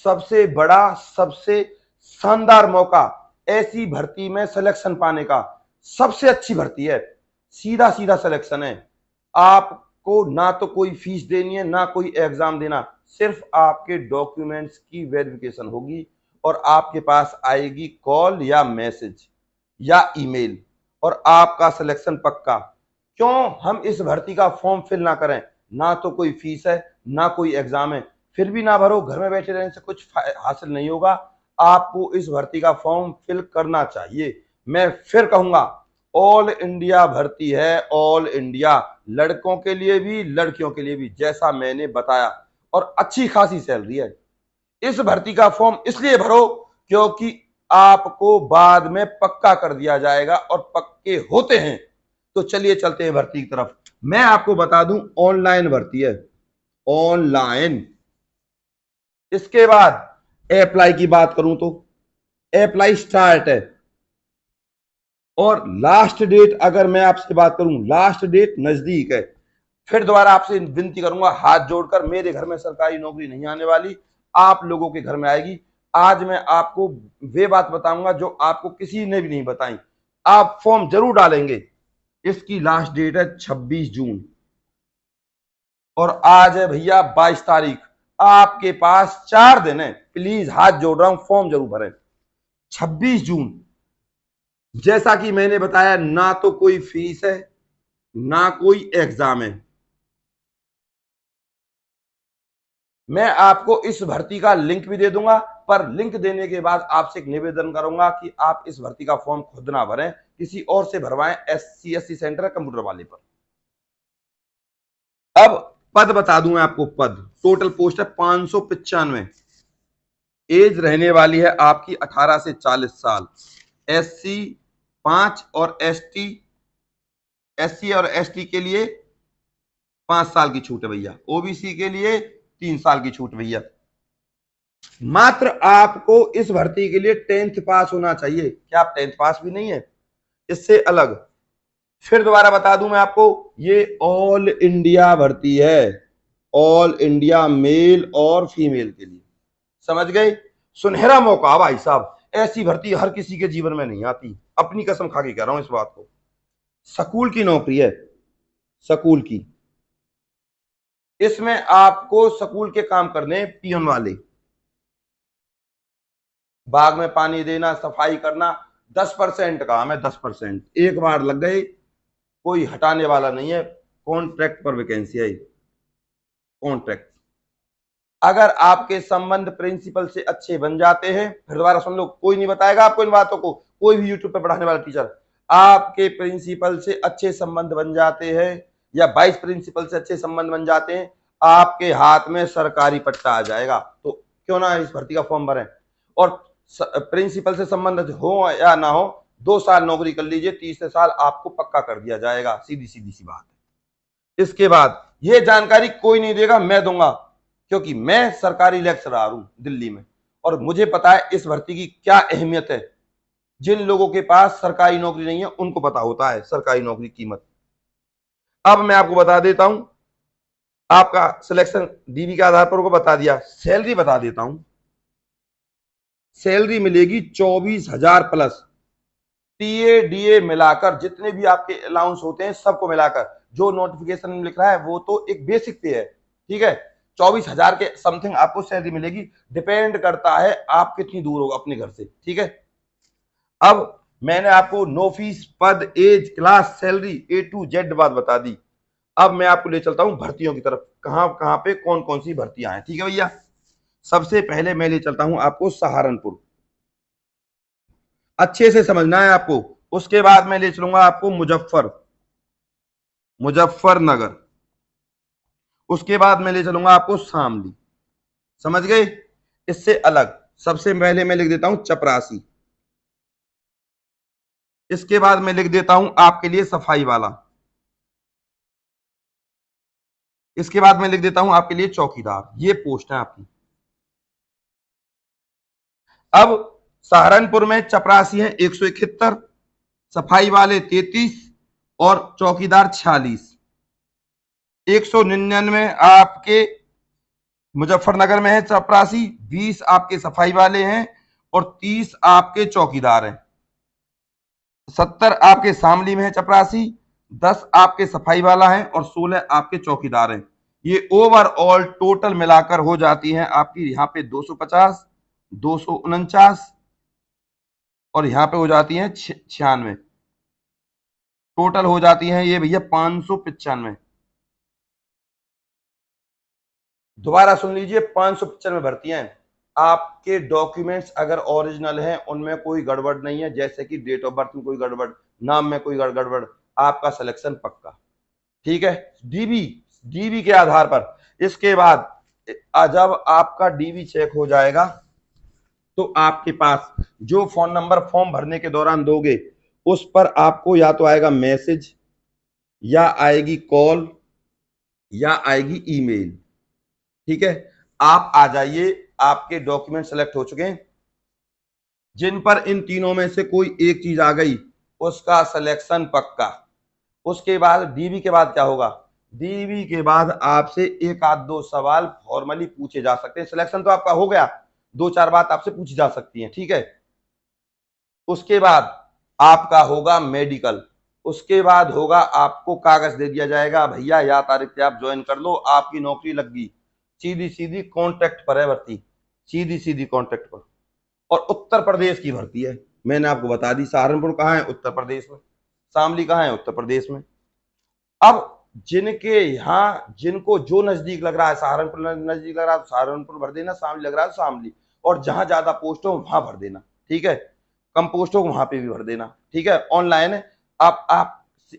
सबसे बड़ा, सबसे शानदार मौका, ऐसी भर्ती में सिलेक्शन पाने का सबसे अच्छी भर्ती है। सीधा सीधा सिलेक्शन है। आपको ना तो कोई फीस देनी है, ना कोई एग्जाम देना, सिर्फ आपके डॉक्यूमेंट्स की वेरिफिकेशन होगी और आपके पास आएगी कॉल या मैसेज या ईमेल और आपका सिलेक्शन पक्का। क्यों हम इस भर्ती का फॉर्म फिल ना करें? ना तो कोई फीस है, ना कोई एग्जाम है, फिर भी ना भरो। घर में बैठे रहने से कुछ हासिल नहीं होगा। आपको इस भर्ती का फॉर्म फिल करना चाहिए। मैं फिर कहूंगा, ऑल इंडिया भर्ती है, ऑल इंडिया, लड़कों के लिए भी लड़कियों के लिए भी, जैसा मैंने बताया, और अच्छी खासी सैलरी है। इस भर्ती का फॉर्म इसलिए भरो क्योंकि आपको बाद में पक्का कर दिया जाएगा और पक्के होते हैं। तो चलिए चलते हैं भर्ती की तरफ। मैं आपको बता दूं, ऑनलाइन भर्ती है, ऑनलाइन। इसके बाद अप्लाई की बात करूं तो अप्लाई स्टार्ट है और लास्ट डेट, अगर मैं आपसे बात करूं, लास्ट डेट नजदीक है। फिर दोबारा आपसे विनती करूंगा हाथ जोड़कर, मेरे घर में सरकारी नौकरी नहीं आने वाली, आप लोगों के घर में आएगी। आज मैं आपको वे बात बताऊंगा जो आपको किसी ने भी नहीं बताई। आप फॉर्म जरूर डालेंगे। इसकी लास्ट डेट है 26 जून और आज है भैया 22 तारीख। आपके पास 4 दिन है। प्लीज हाथ जोड़ रहा हूं, फॉर्म जरूर भरें। 26 जून, जैसा कि मैंने बताया, ना तो कोई फीस है, ना कोई एग्जाम है। मैं आपको इस भर्ती का लिंक भी दे दूंगा, पर लिंक देने के बाद आपसे एक निवेदन करूंगा कि आप इस भर्ती का फॉर्म खुद ना भरें, किसी और से भरवाएं, SC/SC सेंटर कंप्यूटर वाले पर। अब पद बता दूं मैं आपको। पद टोटल पोस्ट है 595। एज रहने वाली है आपकी 18 से 40 साल। SC 5 और SC और ST के लिए 5 साल की छूट है भैया। OBC के लिए 3 साल की छूट भैया। मात्र आपको इस भर्ती के लिए 10th पास होना चाहिए। क्या आप 10th पास भी नहीं है? इससे अलग फिर दोबारा बता दूं मैं आपको, ये ऑल इंडिया भर्ती है, ऑल इंडिया, मेल और फीमेल के लिए। समझ गए? सुनहरा मौका भाई साहब। ऐसी भर्ती हर किसी के जीवन में नहीं आती, अपनी कसम खा के कह रहा हूं इस बात को। स्कूल की नौकरी है, स्कूल की। इसमें आपको स्कूल के काम करने, पियन वाले, बाग में पानी देना, सफाई करना। 10% काम है, 10%। एक बार लग गए, कोई हटाने वाला नहीं है। कॉन्ट्रैक्ट पर वैकेंसी है, कॉन्ट्रैक्ट। अगर आपके संबंध प्रिंसिपल से अच्छे बन जाते हैं, फिर दोबारा सुन लो, कोई नहीं बताएगा आपको इन बातों को, कोई भी यूट्यूब पे पढ़ाने वाला टीचर। आपके प्रिंसिपल से अच्छे संबंध बन जाते हैं या वाइस प्रिंसिपल से अच्छे संबंध बन जाते हैं, आपके हाथ में सरकारी पट्टा आ जाएगा। तो क्यों ना इस भर्ती का फॉर्म भरें। और प्रिंसिपल से संबंध हो या ना हो, 2 साल नौकरी कर लीजिए, 30 साल आपको पक्का कर दिया जाएगा। सीधी सीधी सी बात है। इसके बाद ये जानकारी कोई नहीं देगा, मैं दूंगा, क्योंकि मैं सरकारी लेक्चरर हूं दिल्ली में और मुझे पता है इस भर्ती की क्या अहमियत है। जिन लोगों के पास सरकारी नौकरी नहीं है उनको पता होता है सरकारी नौकरी की कीमत। अब मैं आपको बता देता हूं, आपका सिलेक्शन DB के आधार पर को बता दिया। सैलरी बता देता हूं, सैलरी मिलेगी 24,000 प्लस। TA DA मिलाकर जितने भी आपके अलाउंस होते हैं सबको मिलाकर, जो नोटिफिकेशन में लिख रहा है वो तो एक बेसिक पे है, ठीक है। 24,000 के समथिंग आपको सैलरी मिलेगी। डिपेंड करता है आप कितनी दूर हो अपने घर से, ठीक है। अब मैंने आपको नो फीस, पद, age, class, salary A to Z बात बता दी। अब मैं आपको ले चलता हूं भर्तियों की तरफ, कहां कहां पे कौन कौन सी भर्तियां हैं, ठीक है भैया। सबसे पहले मैं ले चलता हूं आपको सहारनपुर, अच्छे से समझना है आपको। उसके बाद मैं ले चलूंगा आपको मुजफ्फरनगर। उसके बाद मैं ले चलूंगा आपको शामली। समझ गए? इससे अलग सबसे पहले मैं लिख देता हूं चपरासी। इसके बाद मैं लिख देता हूं आपके लिए सफाई वाला। इसके बाद मैं लिख देता हूं आपके लिए चौकीदार। ये पोस्ट है आपकी। अब सहारनपुर में चपरासी है 171, सफाई वाले 33 और चौकीदार 46। 199 आपके मुजफ्फरनगर में है चपरासी, 20 आपके सफाई वाले हैं और 30 आपके चौकीदार हैं। 70 आपके शामली में है चपरासी, 10 आपके सफाई वाला है और 16 आपके चौकीदार हैं। ये ओवरऑल टोटल मिलाकर हो जाती है आपकी यहाँ पे 250, 249 और यहाँ पे हो जाती है 96, टोटल हो जाती है ये भैया 595। दोबारा सुन लीजिए, 595 भर्तियां हैं। आपके डॉक्यूमेंट्स अगर ओरिजिनल हैं, उनमें कोई गड़बड़ नहीं है, जैसे कि डेट ऑफ बर्थ में कोई गड़बड़, नाम में कोई गड़बड़, आपका सिलेक्शन पक्का। ठीक है, डीबी, डीबी के आधार पर। इसके बाद जब आपका डीबी चेक हो जाएगा तो आपके पास जो फोन नंबर फॉर्म भरने के दौरान दोगे उस पर आपको या तो आएगा मैसेज, या आएगी कॉल, या आएगी ईमेल। ठीक है, आप आ जाइए, आपके डॉक्यूमेंट सेलेक्ट हो चुके हैं। जिन पर इन तीनों में से कोई एक चीज आ गई उसका सिलेक्शन पक्का। उसके बाद डीबी के बाद क्या होगा, डीबी के बाद आपसे एक आध दो सवाल फॉर्मली पूछे जा सकते हैं। सिलेक्शन तो आपका हो गया, 2-4 बात आपसे पूछी जा सकती है। ठीक है, उसके बाद आपका होगा मेडिकल, उसके बाद होगा आपको कागज दे दिया जाएगा, भैया या तारीख से आप ज्वाइन कर लो, आपकी नौकरी लग गई। सीधी सीधी कॉन्ट्रैक्ट पर है भर्ती, सीधी सीधी कॉन्ट्रैक्ट पर। और उत्तर प्रदेश की भर्ती है, मैंने आपको बता दी। सहारनपुर कहाँ है, उत्तर प्रदेश में। शामली कहाँ है, उत्तर प्रदेश में। अब जिनके यहाँ जिनको जो नजदीक लग रहा है, सहारनपुर नजदीक लग रहा है तो सहारनपुर भर देना, शामली लग रहा है तो शामली, और जहां ज्यादा पोस्ट हो वहां भर देना। ठीक है, कम पोस्ट हो वहां पे भी भर देना। ठीक है, ऑनलाइन है। आप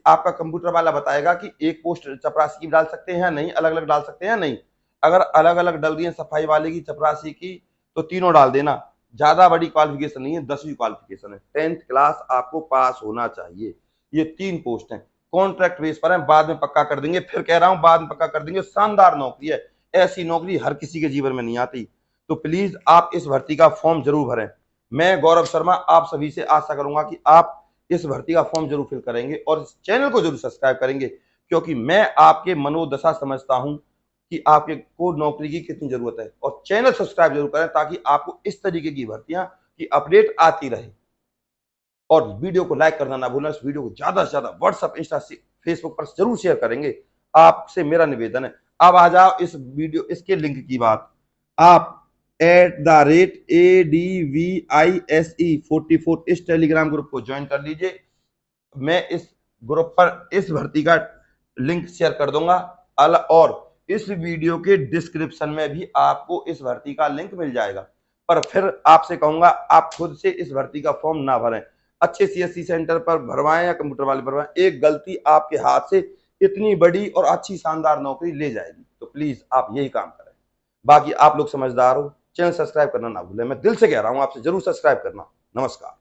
आपका कंप्यूटर वाला बताएगा कि एक पोस्ट चपरासी की डाल सकते हैं या नहीं, अलग अलग डाल सकते हैं या नहीं। अगर अलग अलग डल रही है सफाई वाले की, चपरासी की, तो तीनों डाल देना। ज्यादा बड़ी क्वालिफिकेशन नहीं है, 10वीं क्वालिफिकेशन है, 10th क्लास आपको पास होना चाहिए। ये 3 पोस्ट हैं, कॉन्ट्रैक्ट बेस पर है, बाद में पक्का कर देंगे। फिर कह रहा हूं बाद में पक्का कर देंगे। शानदार नौकरी है, ऐसी नौकरी हर किसी के जीवन में नहीं आती। तो प्लीज आप इस भर्ती का फॉर्म जरूर भरें। मैं गौरव शर्मा आप सभी से आशा करूंगा कि आप इस भर्ती का फॉर्म जरूर फिल करेंगे और इस चैनल को जरूर सब्सक्राइब करेंगे, क्योंकि मैं आपके मनोदशा समझता हूं कि आपके को नौकरी की कितनी जरूरत है। और चैनल सब्सक्राइब जरूर करें ताकि आपको इस तरीके की भर्तियां की अपडेट आती रहे। और वीडियो को लाइक करना ना भूलना। इस वीडियो को ज्यादा से ज्यादा व्हाट्सएप, इंस्टा, फेसबुक पर जरूर शेयर करेंगे, आपसे मेरा निवेदन है। अब आ जाओ इस वीडियो, इसके लिंक की बात। आप @ADVISE44 इस टेलीग्राम ग्रुप को ज्वाइन कर लीजिए। मैं इस ग्रुप पर इस भर्ती का लिंक शेयर कर दूंगा, और इस वीडियो के डिस्क्रिप्शन में भी आपको इस भर्ती का लिंक मिल जाएगा। पर फिर आपसे कहूंगा आप खुद से इस भर्ती का फॉर्म ना भरें, अच्छे CSC सेंटर पर भरवाएं या कंप्यूटर वाले भरवाएं। एक गलती आपके हाथ से इतनी बड़ी और अच्छी शानदार नौकरी ले जाएगी। तो प्लीज आप यही काम करें। बाकी आप लोग समझदार हो, चैनल सब्सक्राइब करना ना भूलें। मैं दिल से कह रहा हूं आपसे, जरूर सब्सक्राइब करना। नमस्कार।